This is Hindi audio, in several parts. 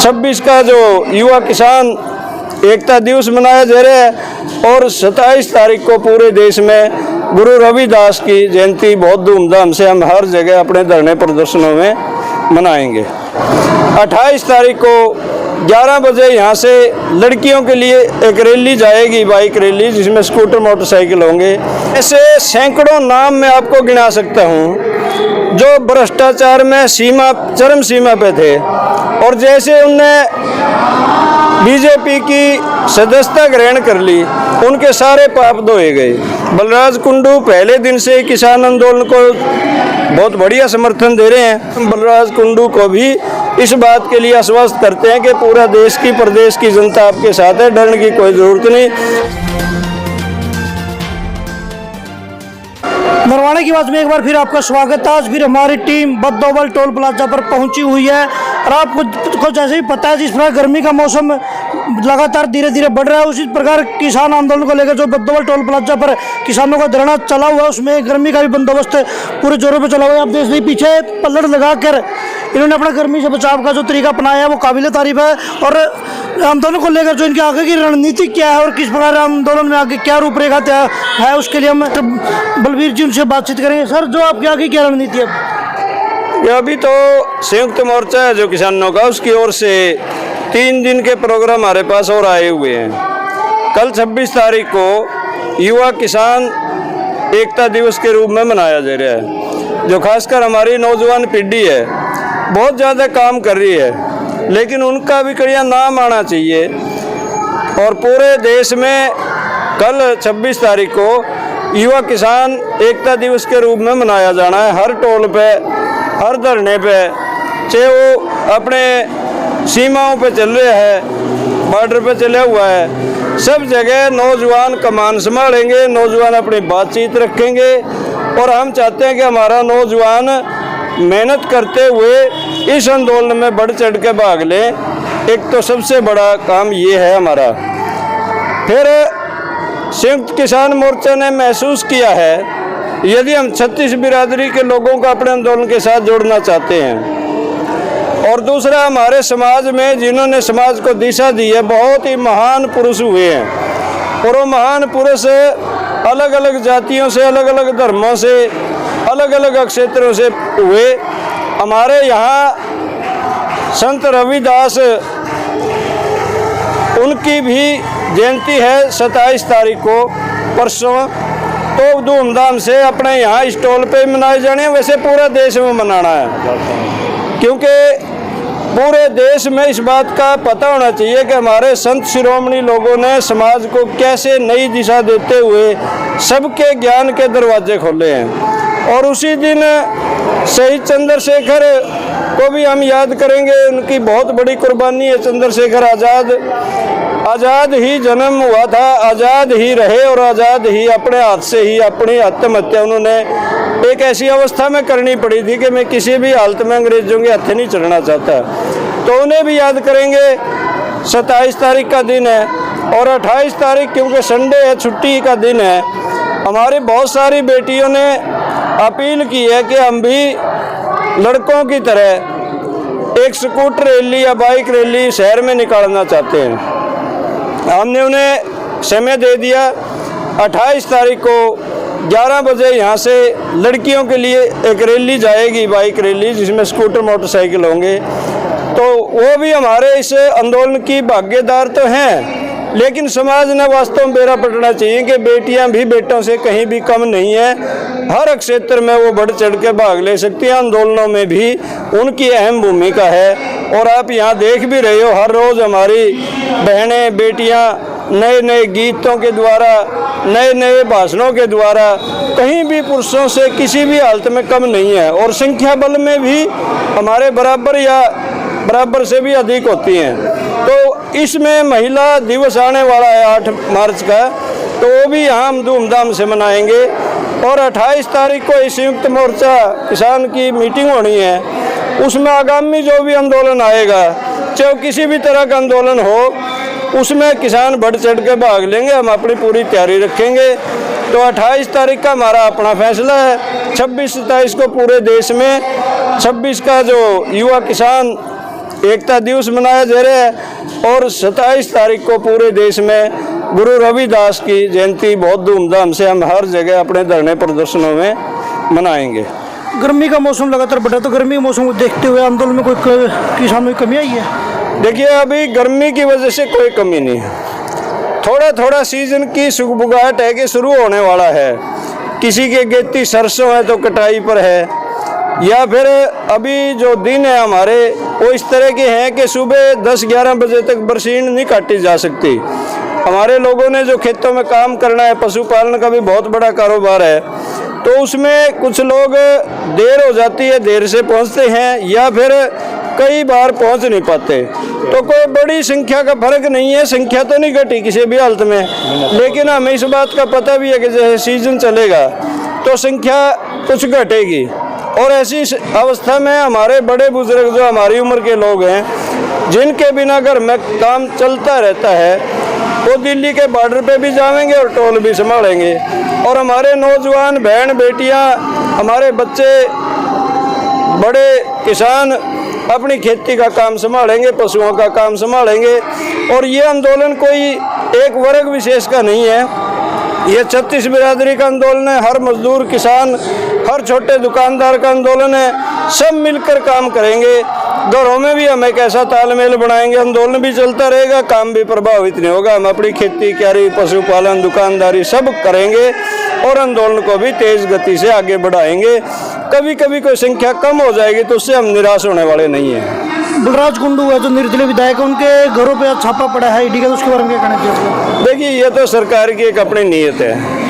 26 का जो युवा किसान एकता दिवस मनाया जा रहा है और 27 तारीख को पूरे देश में गुरु रविदास की जयंती बहुत धूमधाम से हम हर जगह अपने धरने प्रदर्शनों में मनाएंगे। 28 तारीख को 11 बजे यहाँ से लड़कियों के लिए एक रैली जाएगी, बाइक रैली, जिसमें स्कूटर मोटरसाइकिल होंगे। ऐसे सैकड़ों नाम मैं आपको गिना सकता हूँ जो भ्रष्टाचार में चरम सीमा पे थे और जैसे उनने बीजेपी की सदस्यता ग्रहण कर ली उनके सारे पाप धोए गए। बलराज कुंडू पहले दिन से ही किसान आंदोलन को बहुत बढ़िया समर्थन दे रहे हैं। बलराज कुंडू को भी इस बात के लिए आश्वस्त करते हैं कि पूरा देश की प्रदेश की जनता आपके साथ है, डरने की कोई जरूरत नहीं। नरवाणे की बात में एक बार फिर आपका स्वागत है। आज फिर हमारी टीम बद्दोबल टोल प्लाजा पर पहुंची हुई है और आपको जैसे ही पता है जिस प्रकार गर्मी का मौसम लगातार धीरे धीरे बढ़ रहा है, उसी प्रकार किसान आंदोलन को लेकर जो बद्दोबल टोल प्लाजा पर किसानों का धरना चला हुआ है उसमें गर्मी का भी बंदोबस्त पूरे जोरों पर चला हुआ है। आप देख लीजिए पीछे पल्लड़ लगाकर इन्होंने अपना गर्मी से बचाव का जो तरीका अपनाया है वो काबिल तारीफ है। और आंदोलन को लेकर जो इनके आगे की रणनीति क्या है और किस प्रकार आंदोलन में आगे क्या रूपरेखा तय है उसके लिए हम बलवीर जी उनसे बातचीत करेंगे। सर, जो आपके आगे क्या रणनीति है? ये अभी तो संयुक्त मोर्चा है जो किसानों का, उसकी ओर से 3 दिन के प्रोग्राम हमारे पास और आए हुए हैं। कल 26 तारीख को युवा किसान एकता दिवस के रूप में मनाया जा रहा है, जो खासकर हमारी नौजवान पीढ़ी है बहुत ज़्यादा काम कर रही है, लेकिन उनका भी कड़िया नाम आना चाहिए। और पूरे देश में कल 26 तारीख को युवा किसान एकता दिवस के रूप में मनाया जाना है। हर टोल पे, हर धरने पे, चाहे वो अपने सीमाओं पे चल रहे हैं, बॉर्डर पे चला हुआ है, सब जगह नौजवान कमान संभालेंगे, नौजवान अपनी बातचीत रखेंगे। और हम चाहते हैं कि हमारा नौजवान मेहनत करते हुए इस आंदोलन में बढ़ चढ़ के भाग लें। एक तो सबसे बड़ा काम ये है हमारा। फिर संयुक्त किसान मोर्चा ने महसूस किया है यदि हम 36 बिरादरी के लोगों को अपने आंदोलन के साथ जोड़ना चाहते हैं, और दूसरा हमारे समाज में जिन्होंने समाज को दिशा दी है बहुत ही महान पुरुष हुए हैं, और वो महान पुरुष अलग अलग जातियों से, अलग अलग धर्मों से, अलग अलग क्षेत्रों से हुए। हमारे यहाँ संत रविदास उनकी भी जयंती है 27 तारीख को, परसों। तो धूमधाम से अपने यहाँ स्टॉल पे मनाए जाने, वैसे पूरा देश में मनाना है, क्योंकि पूरे देश में इस बात का पता होना चाहिए कि हमारे संत शिरोमणि लोगों ने समाज को कैसे नई दिशा देते हुए सबके ज्ञान के दरवाजे खोले हैं। और उसी दिन शहीद चंद्रशेखर को भी हम याद करेंगे, उनकी बहुत बड़ी कुर्बानी है। चंद्रशेखर आज़ाद ही जन्म हुआ था, आज़ाद ही रहे और आज़ाद ही अपने हाथ से ही अपनी आत्महत्या उन्होंने एक ऐसी अवस्था में करनी पड़ी थी कि मैं किसी भी हालत में अंग्रेजों के हाथ नहीं चढ़ना चाहता। तो उन्हें भी याद करेंगे। 27 तारीख का दिन है और 28 तारीख क्योंकि संडे है, छुट्टी का दिन है, हमारी बहुत सारी बेटियों ने अपील की है कि हम भी लड़कों की तरह एक स्कूटर रैली या बाइक रैली शहर में निकालना चाहते हैं। हमने उन्हें समय दे दिया। 28 तारीख को 11 बजे यहाँ से लड़कियों के लिए एक रैली जाएगी, बाइक रैली, जिसमें स्कूटर मोटरसाइकिल होंगे। तो वो भी हमारे इस आंदोलन की भागीदार तो हैं, लेकिन समाज ने वास्तव में बेरा पटना चाहिए कि बेटियां भी बेटों से कहीं भी कम नहीं है। हर क्षेत्र में वो बढ़ चढ़ के भाग ले सकती हैं। आंदोलनों में भी उनकी अहम भूमिका है। और आप यहाँ देख भी रहे हो, हर रोज़ हमारी बहनें बेटियाँ नए नए गीतों के द्वारा, नए नए भाषणों के द्वारा कहीं भी पुरुषों से किसी भी हालत में कम नहीं है, और संख्या बल में भी हमारे बराबर या बराबर से भी अधिक होती हैं। तो इसमें महिला दिवस आने वाला है 8 मार्च का, तो वो भी यहाँ हम धूमधाम से मनाएंगे। और 28 तारीख को संयुक्त मोर्चा किसान की मीटिंग होनी है, उसमें आगामी जो भी आंदोलन आएगा, चाहे किसी भी तरह का आंदोलन हो, उसमें किसान बढ़ चढ़ के भाग लेंगे। हम अपनी पूरी तैयारी रखेंगे। तो 28 तारीख का हमारा अपना फैसला है। 26-27 को पूरे देश में 26 का जो युवा किसान एकता दिवस मनाया जा रहा है और 27 तारीख को पूरे देश में गुरु रविदास की जयंती बहुत धूमधाम से हम हर जगह अपने धरने प्रदर्शनों में मनाएंगे। गर्मी का मौसम लगातार बढ़ा, तो गर्मी के मौसम को देखते हुए आंदोलन में कोई किसानों की कमी आई है? देखिए, अभी गर्मी की वजह से कोई कमी नहीं है। थोड़ा थोड़ा सीजन की सुगबुगाहट है कि शुरू होने वाला है। किसी के खेती सरसों है तो कटाई पर है, या फिर अभी जो दिन है हमारे वो इस तरह के हैं कि सुबह 10-11 बजे तक बरसीन नहीं काटी जा सकती। हमारे लोगों ने जो खेतों में काम करना है, पशुपालन का भी बहुत बड़ा कारोबार है, तो उसमें कुछ लोग देर हो जाती है, देर से पहुंचते हैं या फिर कई बार पहुंच नहीं पाते। तो कोई बड़ी संख्या का फर्क नहीं है, संख्या तो नहीं घटी किसी भी हालत में, लेकिन हमें इस बात का पता भी है कि जैसे सीजन चलेगा तो संख्या कुछ घटेगी। और ऐसी अवस्था में हमारे बड़े बुजुर्ग जो हमारी उम्र के लोग हैं, जिनके बिना घर में काम चलता रहता है, वो दिल्ली के बॉर्डर पे भी जाएंगे और टोल भी संभालेंगे। और हमारे नौजवान बहन बेटियां, हमारे बच्चे, बड़े किसान अपनी खेती का काम संभालेंगे, पशुओं का काम संभालेंगे। और ये आंदोलन कोई एक वर्ग विशेष का नहीं है, ये 36 बिरादरी का आंदोलन है, हर मजदूर, किसान, हर छोटे दुकानदार का आंदोलन है। सब मिलकर काम करेंगे। घरों में भी हम एक ऐसा तालमेल बनाएंगे, आंदोलन भी चलता रहेगा, काम भी प्रभावित नहीं होगा। हम अपनी खेती, क्यारी, पशुपालन, दुकानदारी सब करेंगे और आंदोलन को भी तेज गति से आगे बढ़ाएंगे। कभी कभी कोई संख्या कम हो जाएगी तो उससे हम निराश होने वाले नहीं हैं। बलराज कुंडू है जो निर्दलीय विधायक है, उनके घरों पे छापा पड़ा है ईडी का, तो उसके बारे में क्या कहना चाहिए? देखिए, ये तो सरकार की एक अपनी नीयत है।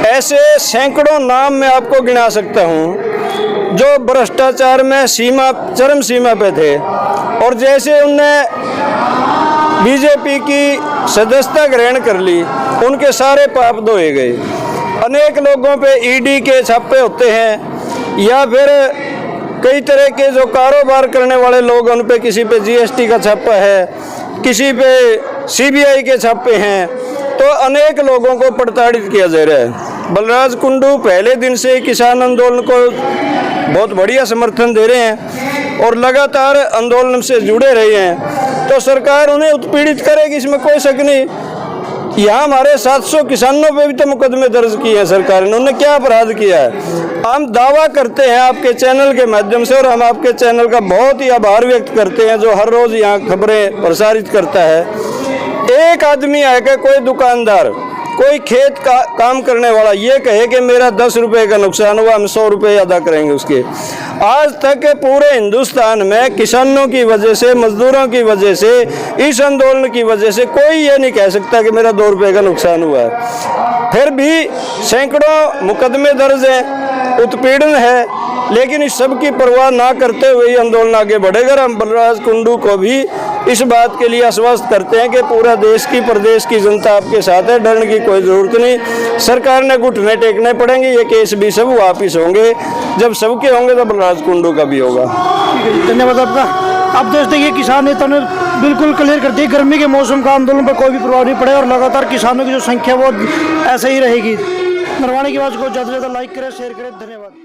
ऐसे सैकड़ों नाम मैं आपको गिना सकता हूँ जो भ्रष्टाचार में चरम सीमा पे थे, और जैसे उनने बीजेपी की सदस्यता ग्रहण कर ली, उनके सारे पाप धोए गए। अनेक लोगों पे ईडी के छापे होते हैं, या फिर कई तरह के जो कारोबार करने वाले लोग, उन पे किसी पे जीएसटी का छापा है, किसी पे सीबीआई के छापे हैं। तो अनेक लोगों को प्रताड़ित किया जा रहा है। बलराज कुंडू पहले दिन से किसान आंदोलन को बहुत बढ़िया समर्थन दे रहे हैं और लगातार आंदोलन से जुड़े रहे हैं। तो सरकार उन्हें उत्पीड़ित करेगी, इसमें कोई शक नहीं। यहाँ हमारे 700 किसानों पे भी तो मुकदमे दर्ज किए हैं सरकार ने। उन्होंने क्या अपराध किया है? हम दावा करते हैं आपके चैनल के माध्यम से, और हम आपके चैनल का बहुत ही आभार व्यक्त करते हैं जो हर रोज़ यहाँ खबरें प्रसारित करता है। एक आदमी आएगा, कोई दुकानदार, कोई खेत का काम करने वाला, ये कहे कि मेरा 10 रुपये का नुकसान हुआ, हम 100 रुपये अदा करेंगे उसके। आज तक पूरे हिंदुस्तान में किसानों की वजह से, मजदूरों की वजह से, इस आंदोलन की वजह से कोई ये नहीं कह सकता कि मेरा 2 रुपये का नुकसान हुआ है। फिर भी सैकड़ों मुकदमे दर्ज हैं, उत्पीड़न है, लेकिन इस सब की परवाह ना करते हुए ये आंदोलन आगे बढ़ेगा। हम बलराज कुंडू को भी इस बात के लिए आश्वस्त करते हैं कि पूरा देश की, प्रदेश की जनता आपके साथ है, डरने की कोई ज़रूरत नहीं। सरकार ने घुटने टेकने पड़ेंगे, ये केस भी सब वापिस होंगे। जब सबके होंगे तो बलराज कुंडू का भी होगा। धन्यवाद आपका। आप देखते हैं किसान नेता ने बिल्कुल क्लियर कर दिया, गर्मी के मौसम का आंदोलन पर कोई भी प्रभाव नहीं पड़ेगा और लगातार किसानों की जो संख्या वो ऐसे ही रहेगी। नरवाणे की आवाज़ को ज़्यादा से ज़्यादा लाइक करें, शेयर करें। धन्यवाद।